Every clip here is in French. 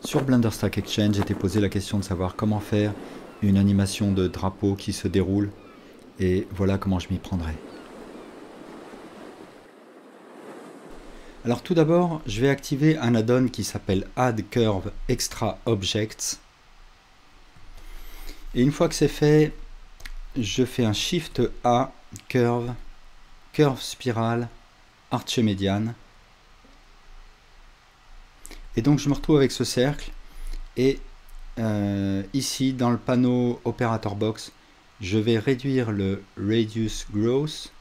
Sur Blender Stack Exchange, j'étais posé la question de savoir comment faire une animation de drapeau qui se déroule, et voilà comment je m'y prendrai. Alors tout d'abord, je vais activer un add-on qui s'appelle Add Curve Extra Objects. Et une fois que c'est fait, je fais un Shift A, Curve, Curve Spirale, Archimédiane. Et donc je me retrouve avec ce cercle, et ici dans le panneau Operator Box, je vais réduire le Radius Growth,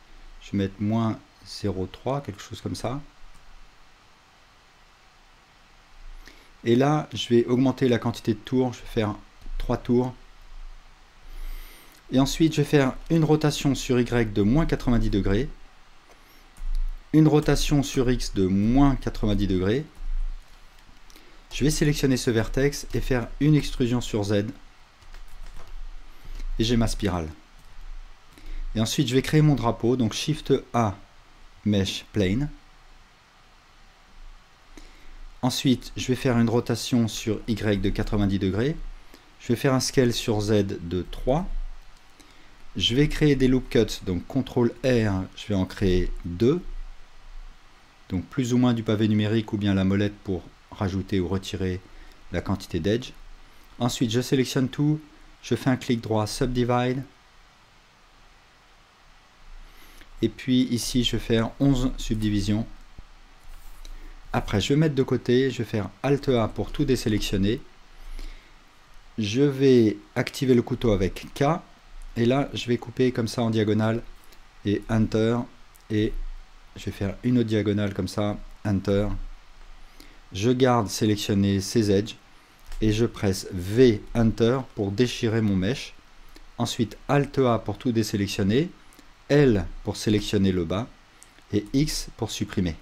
je vais mettre moins 0,3, quelque chose comme ça. Et là, je vais augmenter la quantité de tours, je vais faire 3 tours. Et ensuite, je vais faire une rotation sur Y de moins 90 degrés, une rotation sur X de moins 90 degrés. Je vais sélectionner ce vertex et faire une extrusion sur Z. Et j'ai ma spirale. Et ensuite, je vais créer mon drapeau, donc Shift A, Mesh Plane. Ensuite, je vais faire une rotation sur Y de 90 degrés. Je vais faire un scale sur Z de 3. Je vais créer des loop cuts, donc CTRL R, je vais en créer 2. Donc plus ou moins du pavé numérique ou bien la molette pour rajouter ou retirer la quantité d'edge. Ensuite, je sélectionne tout, je fais un clic droit Subdivide. Et puis ici, je vais faire 11 subdivisions. Après, je vais mettre de côté, je vais faire Alt A pour tout désélectionner. Je vais activer le couteau avec K. Et là, je vais couper comme ça en diagonale et Enter. Et je vais faire une autre diagonale comme ça, Enter. Je garde sélectionner ces edges et je presse V, Enter pour déchirer mon mesh. Ensuite, Alt A pour tout désélectionner, L pour sélectionner le bas et X pour supprimer.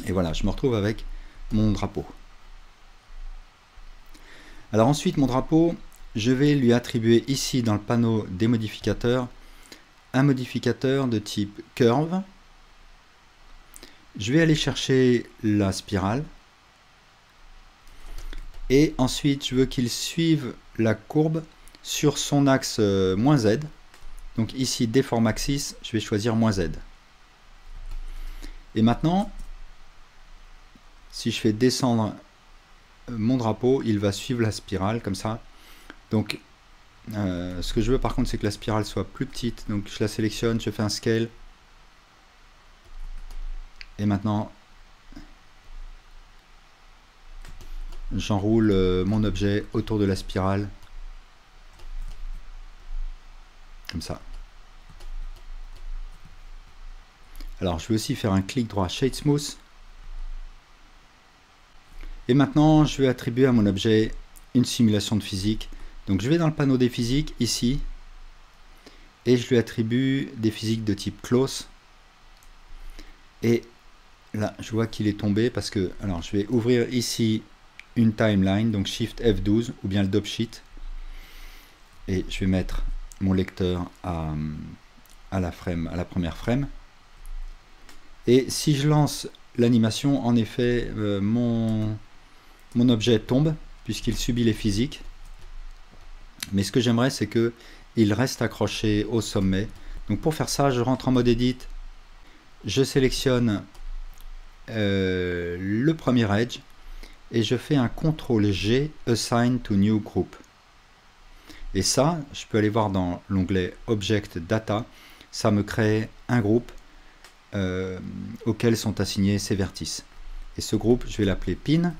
Et voilà, je me retrouve avec mon drapeau. Alors ensuite, mon drapeau, je vais lui attribuer ici dans le panneau des modificateurs un modificateur de type Curve. Je vais aller chercher la spirale. Et ensuite, je veux qu'il suive la courbe sur son axe moins Z. Donc ici, Deform Axis, je vais choisir moins Z. Et maintenant, si je fais descendre mon drapeau, il va suivre la spirale comme ça. Donc ce que je veux par contre, c'est que la spirale soit plus petite. Donc je la sélectionne, je fais un scale. Et maintenant, j'enroule mon objet autour de la spirale. Comme ça. Alors je vais aussi faire un clic droit Shade Smooth. Et maintenant, je vais attribuer à mon objet une simulation de physique. Donc je vais dans le panneau des physiques, ici, et je lui attribue des physiques de type close. Et là, je vois qu'il est tombé parce que, alors je vais ouvrir ici une timeline, donc Shift F12 ou bien le Dope Sheet. Et je vais mettre mon lecteur à la première frame. Et si je lance l'animation, en effet, mon objet tombe puisqu'il subit les physiques. Mais ce que j'aimerais, c'est qu'il reste accroché au sommet. Donc pour faire ça, je rentre en mode Edit. Je sélectionne le premier edge et je fais un CTRL G, Assign to New Group. Et ça, je peux aller voir dans l'onglet Object Data. Ça me crée un groupe auquel sont assignés ces vertices. Et ce groupe, je vais l'appeler Pin.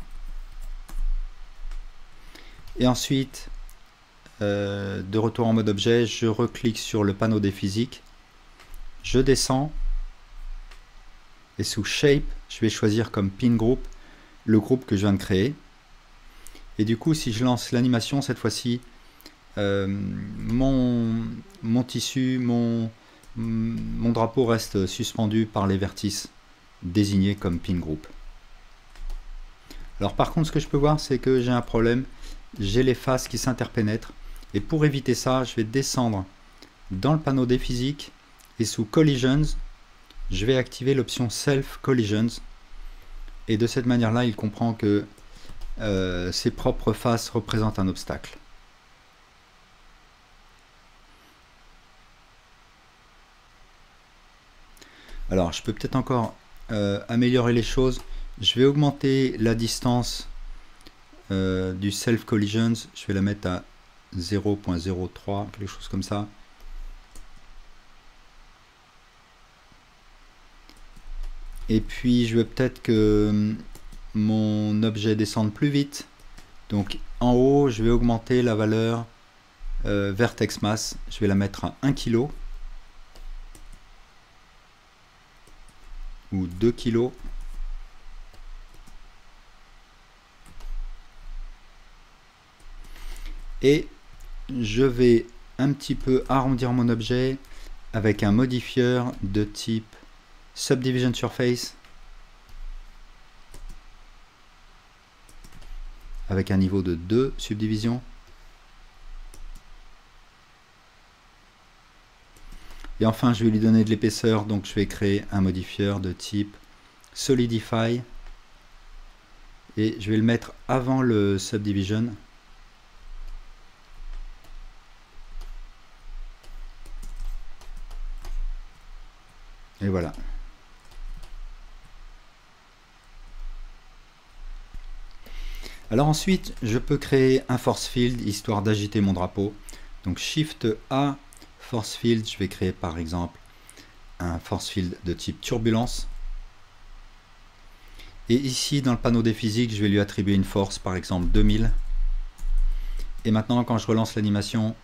Et ensuite, de retour en mode objet, je reclique sur le panneau des physiques, je descends, et sous Shape, je vais choisir comme Pin Group le groupe que je viens de créer. Et du coup, si je lance l'animation, cette fois-ci, mon tissu, mon drapeau reste suspendu par les vertices désignés comme Pin Group. Alors par contre, ce que je peux voir, c'est que j'ai un problème. J'ai les faces qui s'interpénètrent Et pour éviter ça, je vais descendre dans le panneau des physiques et sous Collisions, je vais activer l'option Self Collisions. Et de cette manière-là, il comprend que ses propres faces représentent un obstacle. Alors, je peux peut-être encore améliorer les choses. Je vais augmenter la distance du Self Collisions. Je vais la mettre à 0.03, quelque chose comme ça. Et puis, je veux peut-être que mon objet descende plus vite. Donc, en haut, je vais augmenter la valeur Vertex Mass. Je vais la mettre à 1 kg. Ou 2 kg. Et je vais un petit peu arrondir mon objet avec un modifieur de type Subdivision Surface avec un niveau de 2 subdivisions. Et enfin, je vais lui donner de l'épaisseur, donc je vais créer un modifieur de type Solidify et je vais le mettre avant le Subdivision. Et voilà. Alors ensuite, je peux créer un force field histoire d'agiter mon drapeau. Donc Shift A, force field, je vais créer par exemple un force field de type turbulence. Et ici, dans le panneau des physiques, je vais lui attribuer une force, par exemple 2000. Et maintenant, quand je relance l'animation,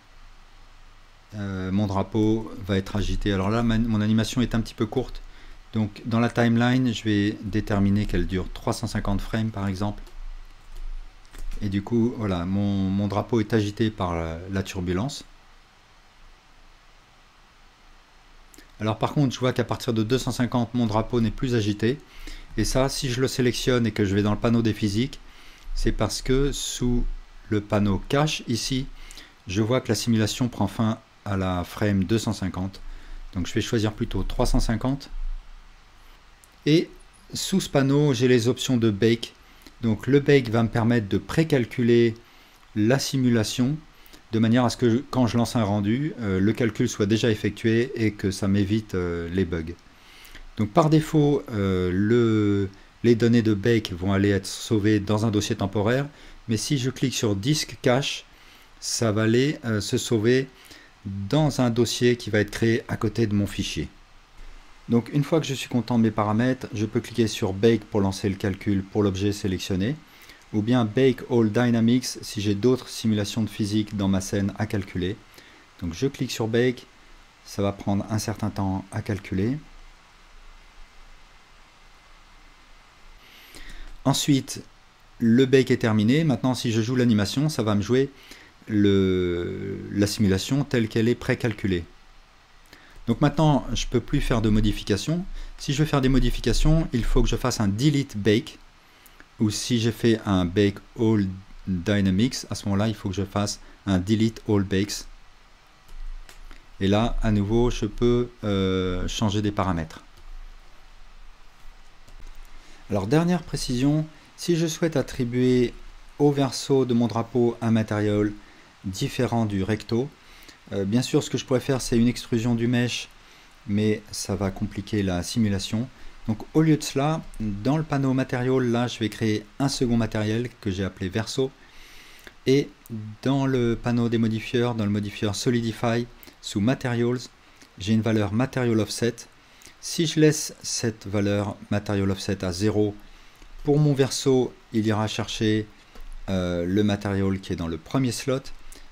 mon drapeau va être agité. Alors là, mon animation est un petit peu courte. Donc dans la timeline, je vais déterminer qu'elle dure 350 frames par exemple. Et du coup, voilà, mon drapeau est agité par la turbulence. Alors par contre, je vois qu'à partir de 250, mon drapeau n'est plus agité. Et ça, si je le sélectionne et que je vais dans le panneau des physiques, c'est parce que sous le panneau cache, ici, je vois que la simulation prend fin à la frame 250. Donc je vais choisir plutôt 350. Et sous ce panneau, j'ai les options de Bake. Donc le Bake va me permettre de précalculer la simulation de manière à ce que quand je lance un rendu, le calcul soit déjà effectué et que ça m'évite les bugs. Donc par défaut, les données de Bake vont aller être sauvées dans un dossier temporaire, mais si je clique sur Disk Cache, ça va aller se sauver dans un dossier qui va être créé à côté de mon fichier. Donc une fois que je suis content de mes paramètres, je peux cliquer sur Bake pour lancer le calcul pour l'objet sélectionné, ou bien Bake All Dynamics si j'ai d'autres simulations de physique dans ma scène à calculer. Donc je clique sur Bake, ça va prendre un certain temps à calculer. Ensuite, le Bake est terminé. Maintenant, si je joue l'animation, ça va me jouer la simulation telle qu'elle est précalculée. Donc maintenant, je ne peux plus faire de modifications. Si je veux faire des modifications, il faut que je fasse un Delete Bake. Ou si j'ai fait un Bake All Dynamics, à ce moment-là, il faut que je fasse un Delete All Bakes. Et là, à nouveau, je peux changer des paramètres. Alors, dernière précision, si je souhaite attribuer au verso de mon drapeau un matériel différent du recto, bien sûr, ce que je pourrais faire, c'est une extrusion du mesh, mais ça va compliquer la simulation. Donc, au lieu de cela, dans le panneau matériaux, là, je vais créer un second matériel que j'ai appelé verso. Et dans le panneau des modifieurs, dans le modifieur Solidify, sous Materials, j'ai une valeur Material Offset. Si je laisse cette valeur Material Offset à 0, pour mon verso, il ira chercher le matériel qui est dans le premier slot.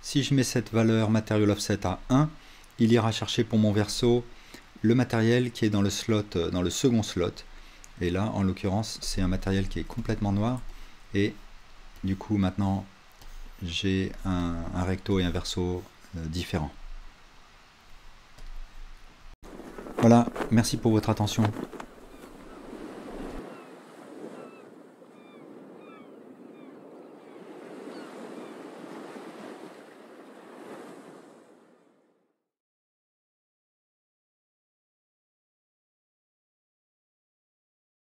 Si je mets cette valeur Material Offset à 1, il ira chercher pour mon verso le matériel qui est dans le slot, dans le second slot. Et là, en l'occurrence, c'est un matériel qui est complètement noir. Et du coup, maintenant, j'ai un recto et un verso différents. Voilà, merci pour votre attention.